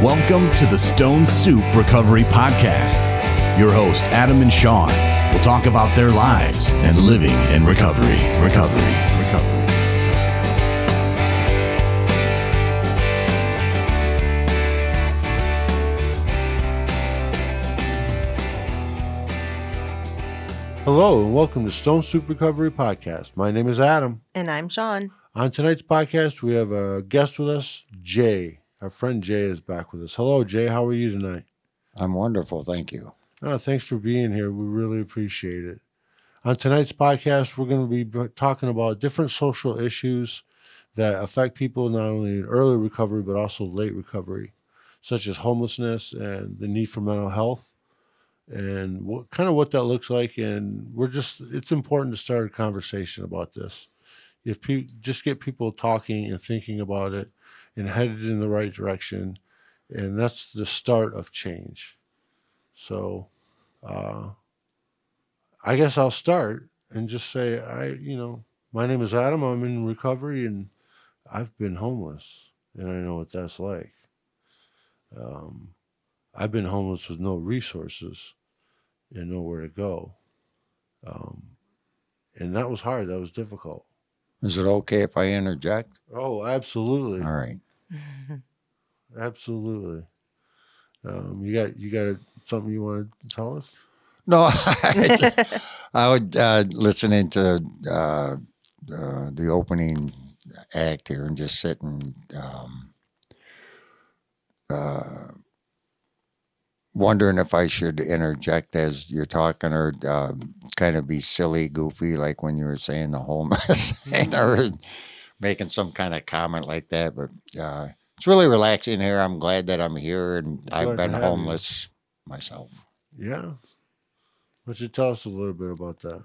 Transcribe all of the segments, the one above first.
Welcome to the Stone Soup Recovery Podcast. Your host, Adam and Sean, will talk about their lives and living in recovery. Hello, and welcome to Stone Soup Recovery Podcast. My name is Adam. And I'm Sean. On tonight's podcast, we have a guest with us, Jay. Our friend Jay is back with us. Hello, Jay. How are you tonight? I'm wonderful, thank you. Thanks for being here. We really appreciate it. On tonight's podcast, we're going to be talking about different social issues that affect people not only in early recovery, but also late recovery, such as homelessness and the need for mental health, and what that looks like. And it's important to start a conversation about this. If just get people talking and thinking about it and headed in the right direction, and that's the start of change. So I guess I'll start and just say, my name is Adam. I'm in recovery and I've been homeless and I know what that's like. I've been homeless with no resources and nowhere to go. And that was hard. That was difficult. Is it okay if I interject? Oh, absolutely. All right. Absolutely. You got something you want to tell us? No, I would listening to the opening act here and just sit and wondering if I should interject as you're talking or kind of be silly, goofy, like when you were saying the homeless thing or making some kind of comment like that. But it's really relaxing here. I'm glad that I'm here, and I've been homeless myself. Yeah. Why don't you tell us a little bit about that?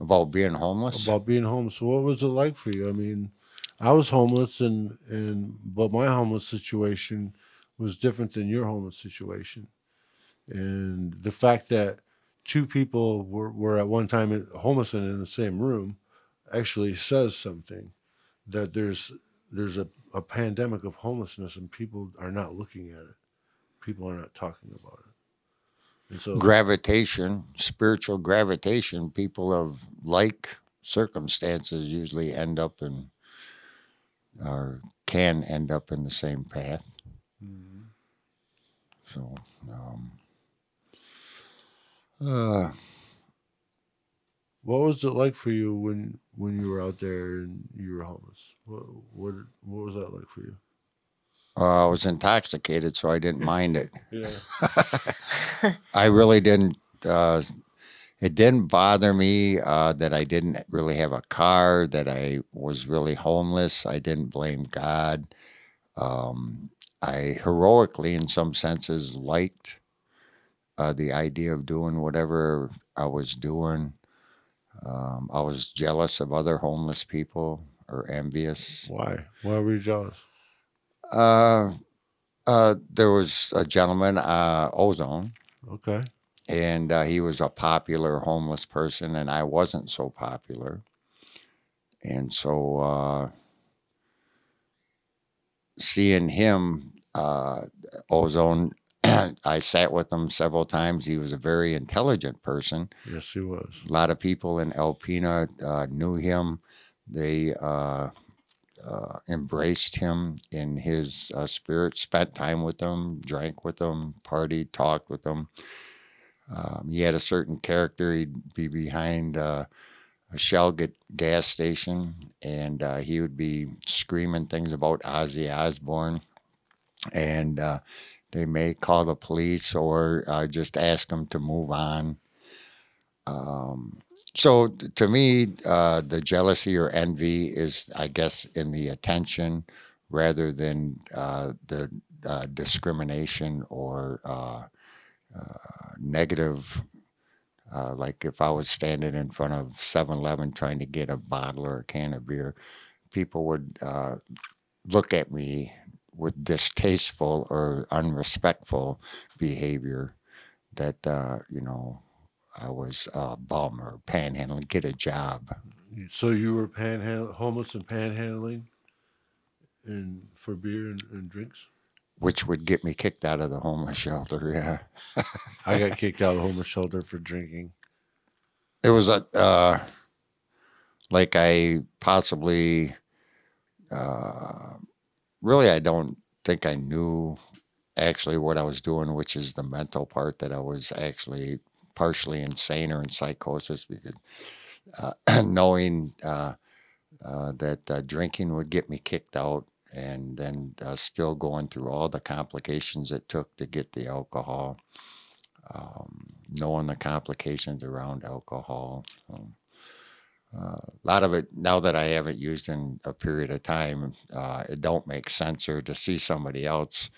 About being homeless? About being homeless. So what was it like for you? I mean, I was homeless, but my homeless situation was different than your homeless situation. And the fact that two people were at one time homeless and in the same room actually says something, that there's a pandemic of homelessness and people are not looking at it. People are not talking about it. And so Gravitation, spiritual gravitation, people of like circumstances usually end up in or can end up in the same path. Mhm. So, What was it like for you when you were out there and you were homeless? What was that like for you? I was intoxicated, so I didn't mind it. Yeah. I really didn't. It didn't bother me that I didn't really have a car, that I was really homeless. I didn't blame God. I heroically, in some senses, liked the idea of doing whatever I was doing. I was jealous of other homeless people or envious. Why? Why were you jealous? There was a gentleman, Ozone, Okay. and he was a popular homeless person, and I wasn't so popular. And so seeing him, Ozone, I sat with him several times. He was a very intelligent person. Yes, he was. A lot of people in Alpena knew him. They embraced him in his spirit, spent time with him, drank with him, partied, talked with him. He had a certain character. He'd be behind a Shell gas station, and he would be screaming things about Ozzy Osbourne. And they may call the police or just ask him to move on. So to me, the jealousy or envy is, I guess, in the attention rather than the discrimination or negative. Like if I was standing in front of 7-Eleven trying to get a bottle or a can of beer, people would look at me with distasteful or unrespectful behavior that, I was a bum or panhandling, get a job. So you were homeless and panhandling for beer and drinks? which would get me kicked out of the homeless shelter. Yeah, I got kicked out of the homeless shelter for drinking. it was a like I possibly uh, really I don't think I knew actually what I was doing, which is the mental part that I was actually partially insane or in psychosis because knowing that drinking would get me kicked out and then still going through all the complications it took to get the alcohol, knowing the complications around alcohol. A lot of it, now that I haven't used in a period of time, it don't make sense. Or to see somebody else,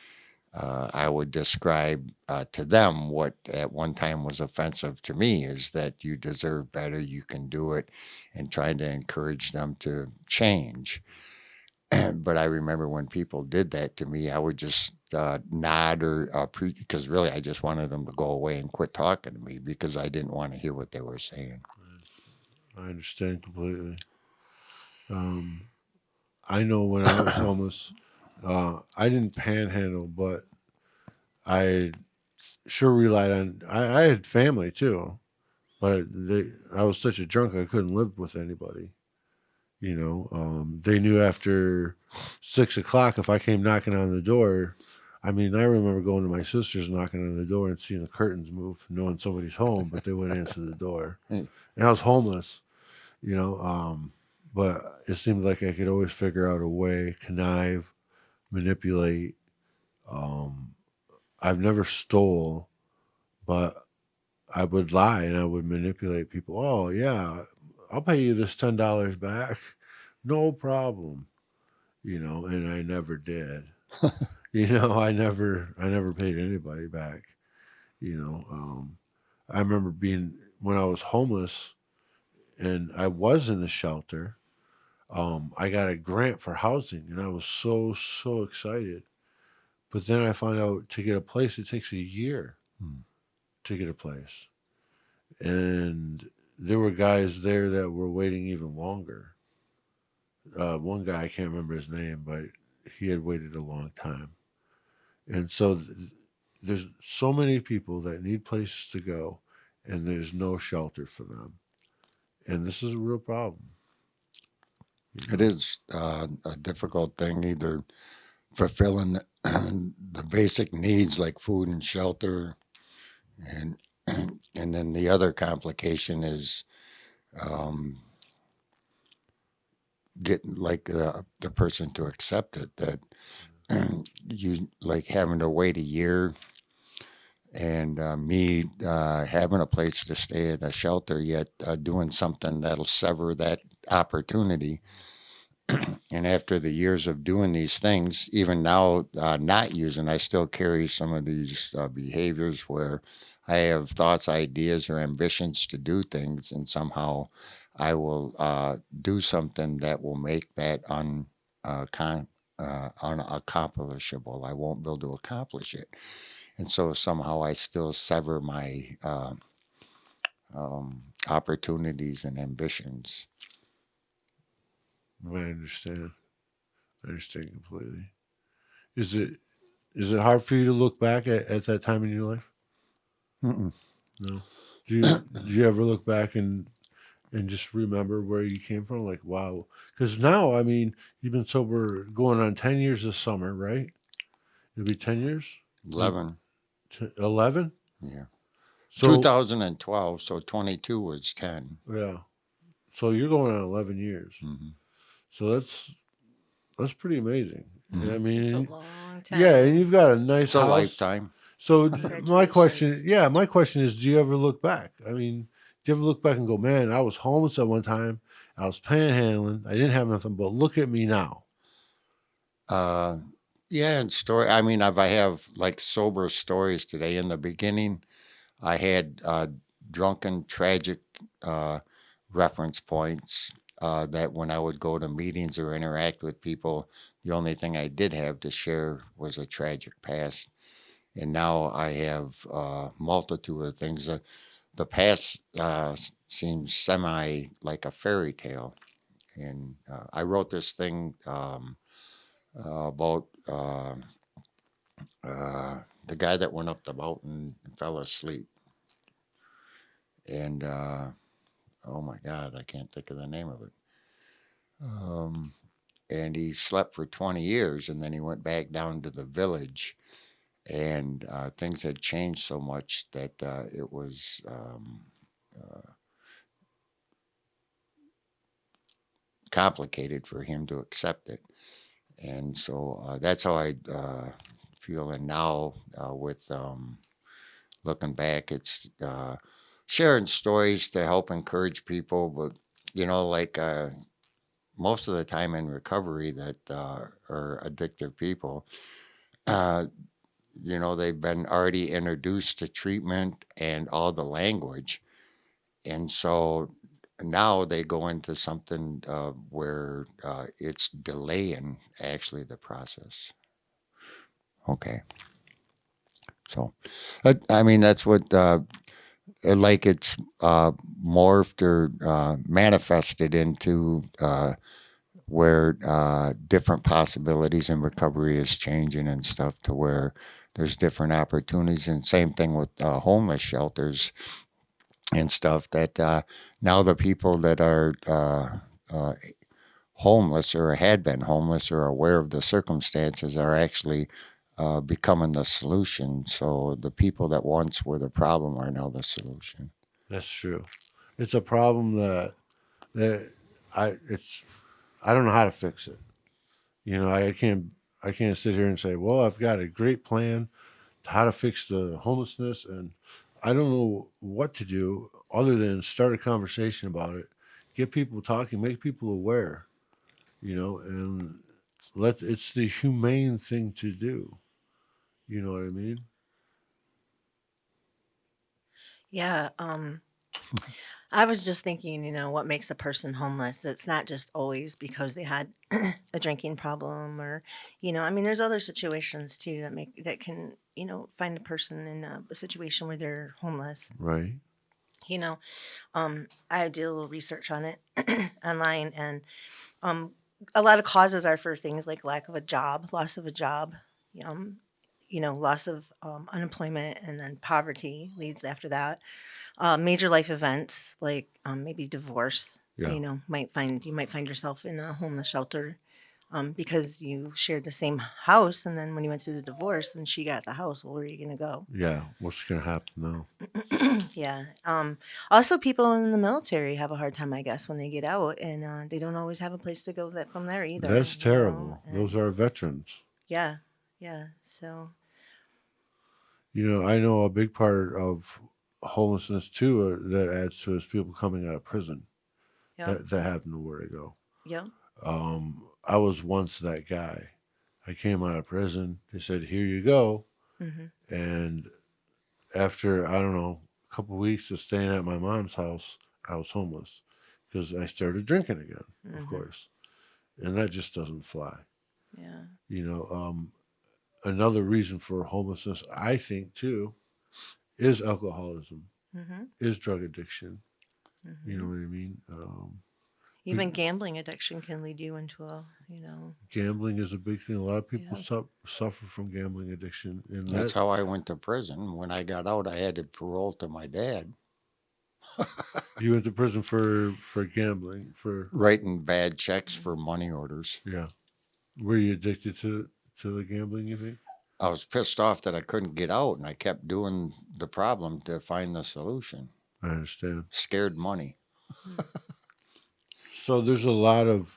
I would describe to them what at one time was offensive to me is that you deserve better, you can do it, and trying to encourage them to change. But I remember when people did that to me, I would just nod or because really I just wanted them to go away and quit talking to me because I didn't want to hear what they were saying. I understand completely. Um, I know when I was homeless, I didn't panhandle, but I sure relied on. I had family too, but I was such a drunk I couldn't live with anybody. They knew after 6 o'clock if I came knocking on the door. I mean, I remember going to my sister's knocking on the door and seeing the curtains move, knowing somebody's home, but they wouldn't answer the door. And I was homeless, you know. But it seemed like I could always figure out a way, connive, manipulate. Um, I've never stole, but I would lie and I would manipulate people. Oh yeah, I'll pay you this $10 back, no problem. And I never did. I never paid anybody back. You know, I remember being when I was homeless and I was in the shelter. I got a grant for housing, and I was so excited. But then I found out to get a place, it takes a year Hmm. to get a place, and there were guys there that were waiting even longer. One guy, I can't remember his name, but he had waited a long time. And so there's so many people that need places to go, and there's no shelter for them. And this is a real problem. You It know, is a difficult thing, either fulfilling the basic needs like food and shelter, and and then the other complication is um, getting like the person to accept it that you like having to wait a year and me having a place to stay at a shelter yet doing something that'll sever that opportunity. And after the years of doing these things, even now not using, I still carry some of these behaviors where I have thoughts, ideas, or ambitions to do things, and somehow I will do something that will make that unaccomplishable. I won't be able to accomplish it, and so somehow I still sever my opportunities and ambitions. I understand. I understand completely. Is it is it hard for you to look back at that time in your life? Mm-mm. No. Do you ever look back and just remember where you came from? Like, wow. Because now, I mean, you've been sober going on 10 years this summer, right? It'll be 10 years. 11. 11. Yeah. So 2012, so 22 was 10. yeah. So you're going on 11 years. Hmm. So that's pretty amazing. And I Hmm. It's a mean, long yeah, and time. you've got a nice It's a house. lifetime. So my question, Congratulations. yeah, my question is, do you ever look back? I mean, do you ever look back and go, man, I was homeless at one time, I was panhandling, I didn't have nothing, but look at me now. Uh, yeah, and story. I mean, I have like sober stories today. In the beginning, I had drunken, tragic uh, reference points that when I would go to meetings or interact with people, the only thing I did have to share was a tragic past. And now I have a multitude of things. The past seems semi like a fairy tale. And I wrote this thing about the guy that went up the mountain and fell asleep. And oh my God, I can't think of the name of it. Um, and he slept for 20 years, and then he went back down to the village, and things had changed so much that it was complicated for him to accept it. And so that's how I feel. And now with looking back, it's sharing stories to help encourage people. But, like most of the time in recovery that are addictive people, uh, they've been already introduced to treatment and all the language. And so now they go into something where it's delaying actually the process. Okay. So, I mean, that's what, like it's morphed or manifested into where different possibilities in recovery is changing and stuff to where there's different opportunities. And same thing with homeless shelters and stuff that now the people that are uh, homeless or had been homeless or aware of the circumstances are actually becoming the solution. So the people that once were the problem are now the solution. That's true. It's a problem that it's I don't know how to fix it. I can't sit here and say, well, I've got a great plan to how to fix the homelessness, and I don't know what to do other than start a conversation about it, get people talking, make people aware, and it's the humane thing to do. You know what I mean? Yeah, I was just thinking, what makes a person homeless? It's not just always because they had a drinking problem or, I mean, there's other situations too that can, find a person in a situation where they're homeless. Right. You know, I did a little research on it online, and um, a lot of causes are for things like lack of a job, loss of a job, um, loss of unemployment, and then poverty leads after that. Major life events like maybe divorce. Yeah. You might find yourself in a homeless shelter because you shared the same house, and then when you went through the divorce and she got the house, well, where are you gonna go? Yeah. What's gonna happen now? Yeah. Also, people in the military have a hard time, I guess, when they get out, and they don't always have a place to go from there either. That's terrible. Those And are veterans. yeah, yeah. So I know a big part of homelessness too that adds to is people coming out of prison yeah, that have nowhere to go. yeah. I was once that guy. I came out of prison. They said, "Here you go," Hmm. and after I don't know a couple of weeks of staying at my mom's house, I was homeless because I started drinking again, of Hmm. course, and that just doesn't fly. Yeah. You know, another reason for homelessness, I think too, is alcoholism, Hmm. is drug addiction. You know Hmm. what I mean? We, Even gambling addiction can lead you into gambling is a big thing. A lot of people yeah. suffer from gambling addiction, and That's that how I went to prison. When I got out, I had to parole to my dad, you went to prison for gambling. For writing bad checks for money orders. Yeah, were you addicted to the gambling? You think? I was pissed off that I couldn't get out, and I kept doing the problem to find the solution. I understand. Scared money. Mm. So there's a lot of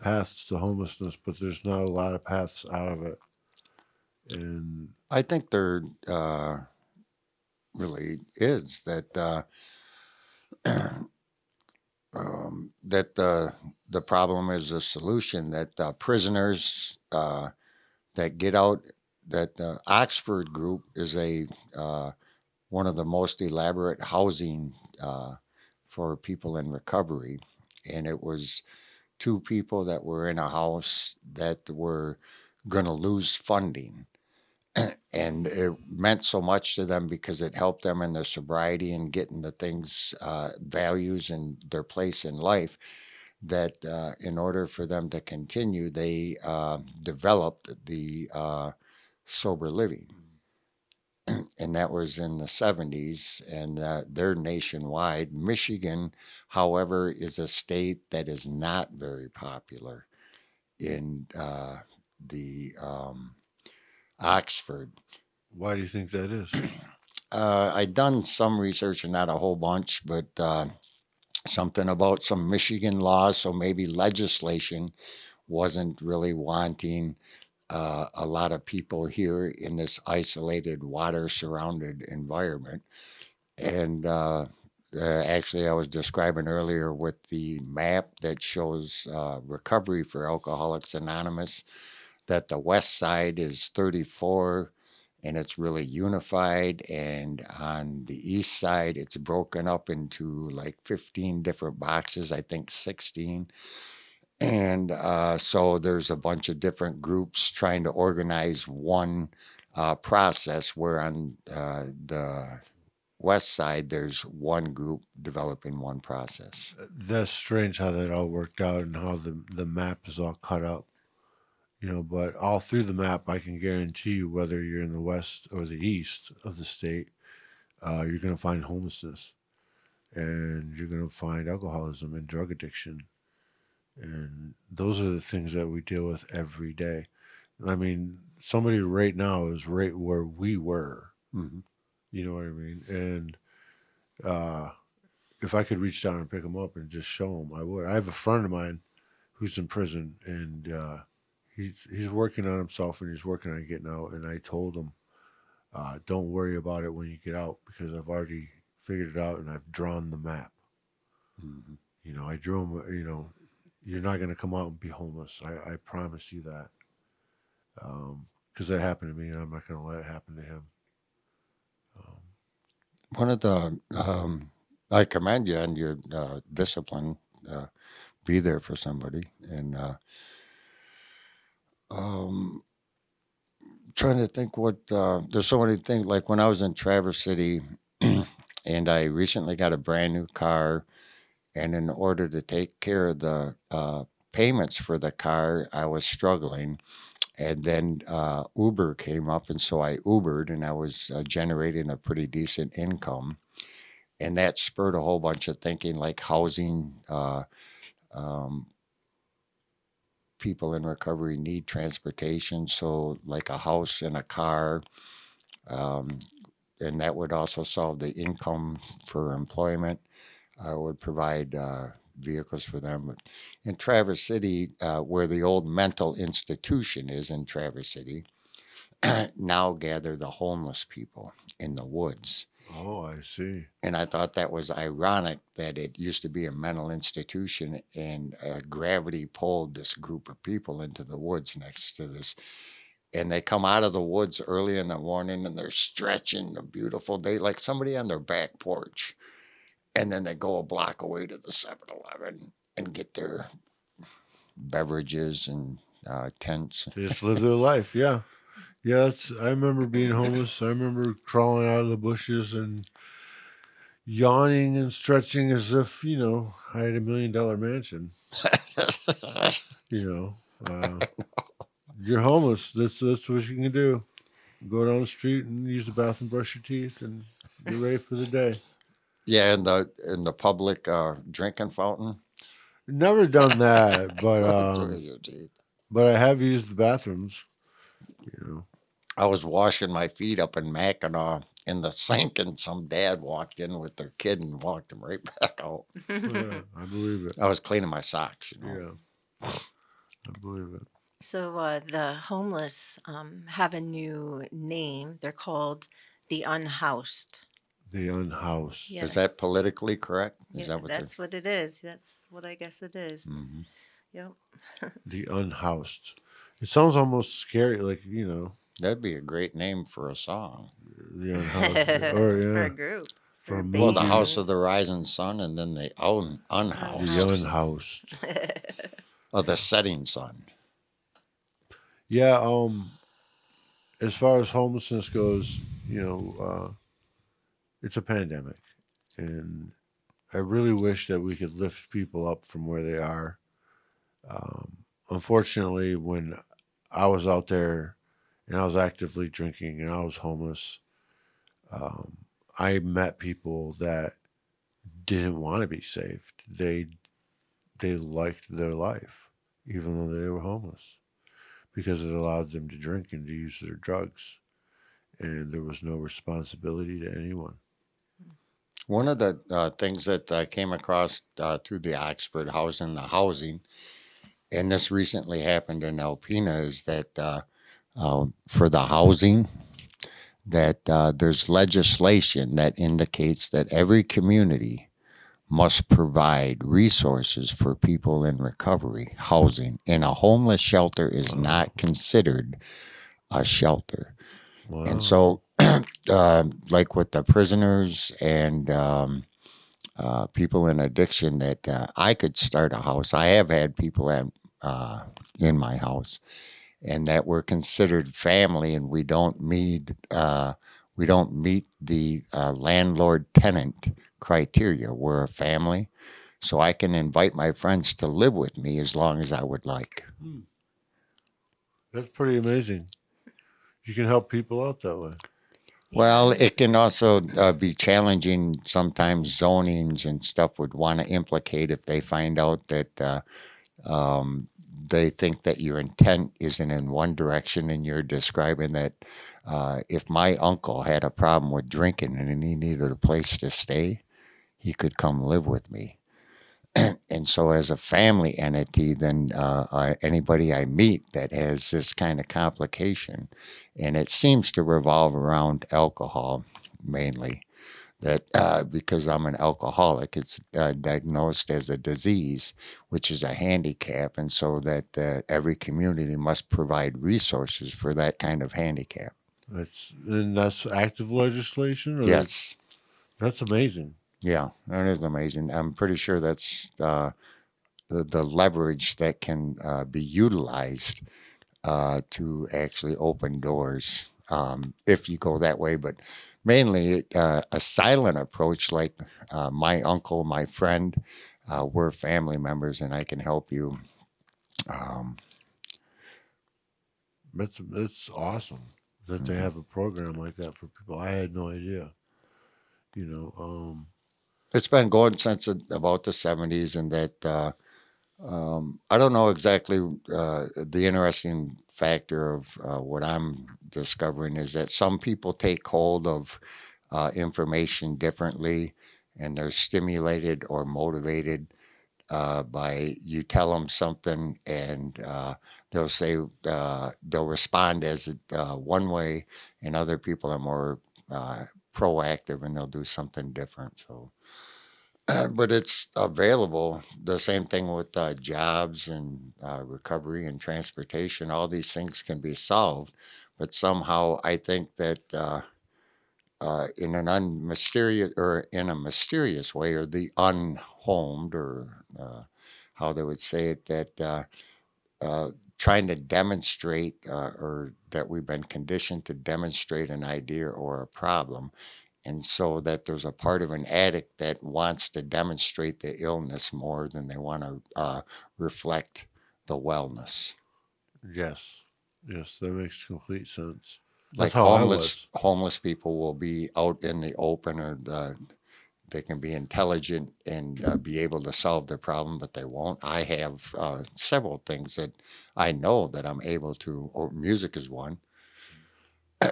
paths to homelessness, but there's not a lot of paths out of it. And I think there really is that that the problem is a solution. That prisoners that get out, that the Oxford group is a one of the most elaborate housing for people in recovery, and it was two people that were in a house that were going to lose funding. And it meant so much to them because it helped them in their sobriety and getting the things, values, and their place in life. That in order for them to continue, they developed the sober living. And that was in the 70s, and they're nationwide. Michigan, however, is a state that is not very popular in the Oxford. Why do you think that is? I'd done some research and not a whole bunch, but something about some Michigan laws, so maybe legislation wasn't really wanting a lot of people here in this isolated, water surrounded environment. And actually, I was describing earlier with the map that shows recovery for Alcoholics Anonymous that the west side is 34 and it's really unified. And on the east side, it's broken up into like 15 different boxes, I think 16. And so there's a bunch of different groups trying to organize one process, where on the west side, there's one group developing one process. That's strange how that all worked out and how the map is all cut up. But all through the map, I can guarantee you, whether you're in the west or the east of the state, you're going to find homelessness, and you're going to find alcoholism and drug addiction. And those are the things that we deal with every day. I mean, somebody right now is right where we were. Mm-hmm. You know what I mean? And if I could reach down and pick them up and just show them, I would. I have a friend of mine who's in prison, and he's working on himself, and he's working on getting out. And I told him, don't worry about it when you get out, because I've already figured it out and I've drawn the map. Mm-hmm. I drew him. You're not going to come out and be homeless. I promise you that. Because that happened to me, and I'm not going to let it happen to him. One of the, I commend you on your discipline. Be there for somebody. And trying to think what, there's so many things. Like when I was in Traverse City, and I recently got a brand new car, and in order to take care of the payments for the car, I was struggling. And then Uber came up, and so I Ubered, and I was generating a pretty decent income. And that spurred a whole bunch of thinking, like housing. Um, People in recovery need transportation, so like a house and a car. Um, and that would also solve the income for employment. Would provide vehicles for them. But in Traverse City, where the old mental institution is in Traverse City, now gather the homeless people in the woods. Oh, I see. And I thought that was ironic that it used to be a mental institution, and gravity pulled this group of people into the woods next to this. And they come out of the woods early in the morning, and they're stretching a beautiful day, like somebody on their back porch. And then they go a block away to the 7-Eleven and get their beverages and tents. They just live their life. Yeah. Yeah, I remember being homeless. I remember crawling out of the bushes and yawning and stretching as if, I had $1 million mansion. You're homeless. That's what you can do. Go down the street and use the bathroom, brush your teeth, and get ready for the day. Yeah, in the public drinking fountain. Never done that, but I have used the bathrooms. I was washing my feet up in Mackinac in the sink, and some dad walked in with their kid and walked them right back out. Yeah, I believe it. I was cleaning my socks, Yeah, I believe it. So the homeless have a new name. They're called the unhoused. The unhoused. Yes. Is that politically correct? Is Yeah, that what that's what it is. That's what I guess it is. Mm-hmm. Yep. The unhoused. It sounds almost scary, like, That'd be a great name for a song. the unhoused. For a group. For a Well, the movie. House of the Rising Sun, and then the unhoused. The unhoused. The setting sun. Yeah, as far as homelessness goes, it's a pandemic, and I really wish that we could lift people up from where they are. Unfortunately, when I was out there and I was actively drinking and I was homeless, I met people that didn't want to be saved. They liked their life, even though they were homeless, because it allowed them to drink and to use their drugs, and there was no responsibility to anyone. One of the things that I came across through the Oxford housing, and this recently happened in Alpena, is that for the housing, that there's legislation that indicates that every community must provide resources for people in recovery, housing, and a homeless shelter is Wow. not considered a shelter. And Wow. so, like with the prisoners and people in addiction, that I could start a house. I have had people uh, in my house, and that we're considered family, and we don't meet the landlord tenant criteria. We're a family, so I can invite my friends to live with me as long as I would like. Hmm. That's pretty amazing. You can help people out that way. Well, Yeah. it can also be challenging. Sometimes zonings and stuff would want to implicate if they find out that um, they think that your intent isn't in one direction, and you're describing that if my uncle had a problem with drinking and he needed a place to stay, he could come live with me. And so, as a family entity, then anybody I meet that has this kind of complication, and it seems to revolve around alcohol mainly, that because I'm an alcoholic, it's diagnosed as a disease, which is a handicap, and so that every community must provide resources for that kind of handicap. That's active legislation, or Yes, that's amazing. yeah, that is amazing. I'm pretty sure that's the leverage that can be utilized to actually open doors if you go that way. But mainly a silent approach, like my uncle, my friend, we're family members, and I can help you. Um, That's awesome that they mhm. have a program like that for people. I had no idea. You know, It's been going since about the 70s, and that I don't know exactly. The interesting factor of what I'm discovering is that some people take hold of information differently, and they're stimulated or motivated by you tell them something, and they'll say they'll respond as one way, and other people are more proactive and they'll do something different. So but it's available. The same thing with jobs and recovery and transportation. All these things can be solved, but somehow I think that in an unmysterious or in a mysterious way, or the unhomed, or how they would say it, that uh, trying to demonstrate, or that we've been conditioned to demonstrate an idea or a problem, and so that there's a part of an addict that wants to demonstrate the illness more than they want to reflect the wellness. yes, yes, that makes complete sense. That's Like how I homeless was. homeless people will be out in the open, or they can be intelligent and be able to solve their problem, but they won't. I have several things that I know that I'm able to. Or music is one,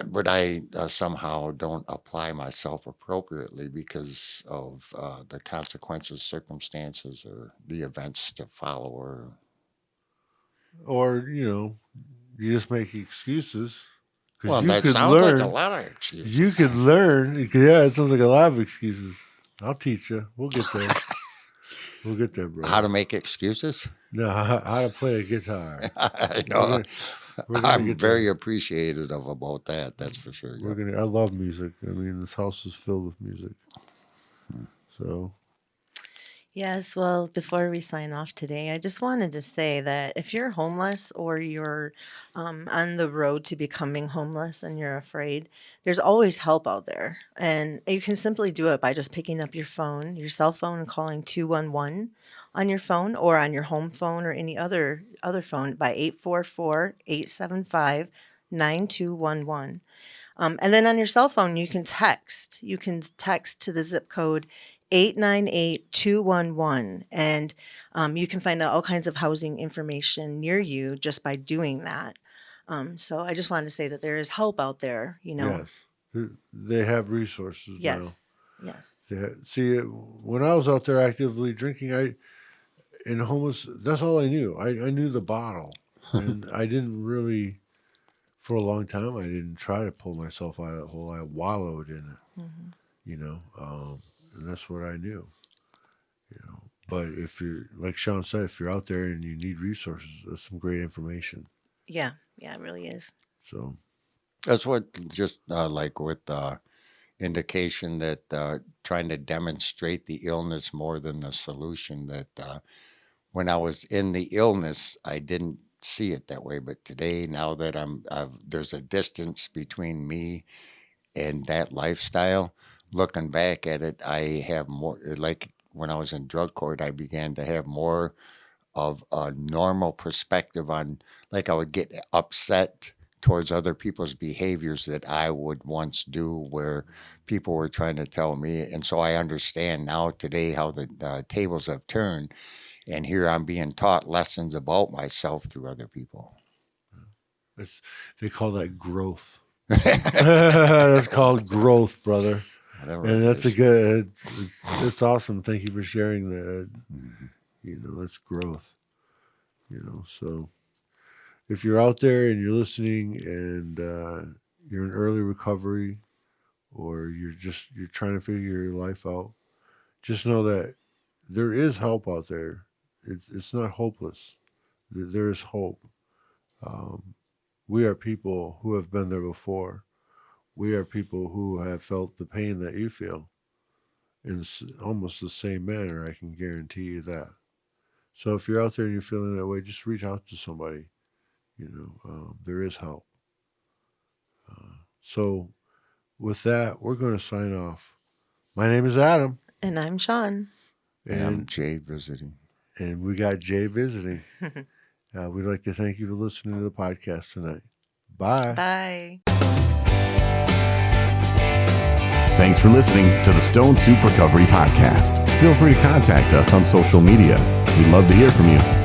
but I somehow don't apply myself appropriately because of the consequences, circumstances, or the events to follow. Or Or you just make excuses because well, you that could sounds like a learn. lot of You excuses. could learn. Yeah, it sounds like a lot of excuses. I'll teach you. We'll get there. We'll get there, How brother. to make excuses? No, how to play a guitar. I We're know. gonna we're gonna I'm get very there. appreciative about that. That's for sure. We're Yep. gonna. I love music. I mean, this house is filled with music. Hmm. So Yes, well, before we sign off today, I just wanted to say that if you're homeless or you're on the road to becoming homeless and you're afraid, there's always help out there. And you can simply do it by just picking up your phone, your cell phone, and calling 211 on your phone or on your home phone or any other phone by 844-875 9211. And then on your cell phone, you can text. You can text to the zip code 898211. And you can find out all kinds of housing information near you just by doing that. So I just wanted to say that there is help out there, you know. Yes. They have resources now. Yes. Yes. See, when I was out there actively drinking, in homeless, that's all I knew. I knew the bottle. And I didn't really, for a long time, I didn't try to pull myself out of that hole. I wallowed in it, you know, and that's what I knew, you know. But if you're, like Sean said, if you're out there and you need resources, that's some great information. Yeah. Yeah, it really is. So, That's what just like with indication that trying to demonstrate the illness more than the solution. That when I was in the illness, I didn't see it that way. But today, now that there's a distance between me and that lifestyle. Looking back at it, I have more. Like when I was in drug court, I began to have more of a normal perspective on. Like I would get upset towards other people's behaviors that I would once do, where people were trying to tell me, and so I understand now today how the tables have turned. And here I'm being taught lessons about myself through other people. they call that growth. That's called growth, brother. Whatever And it that's is. it's awesome. Thank you for sharing that. Mhm. You know, it's growth. You know, so if you're out there and you're listening and you're in early recovery, or you're trying to figure your life out, just know that there is help out there. It's not hopeless. There is hope. Um, we are people who have been there before. We are people who have felt the pain that you feel in almost the same manner. I can guarantee you that. So if you're out there and you're feeling that way, just reach out to somebody. You know, there is help. So with that, we're going to sign off. My name is Adam, And I'm Sean. And I'm and Jay visiting. we got Jay visiting. We'd like to thank you for listening to the podcast tonight. Bye. Bye. Thanks for listening to the Stone Soup Recovery Podcast. Feel free to contact us on social media. We'd love to hear from you.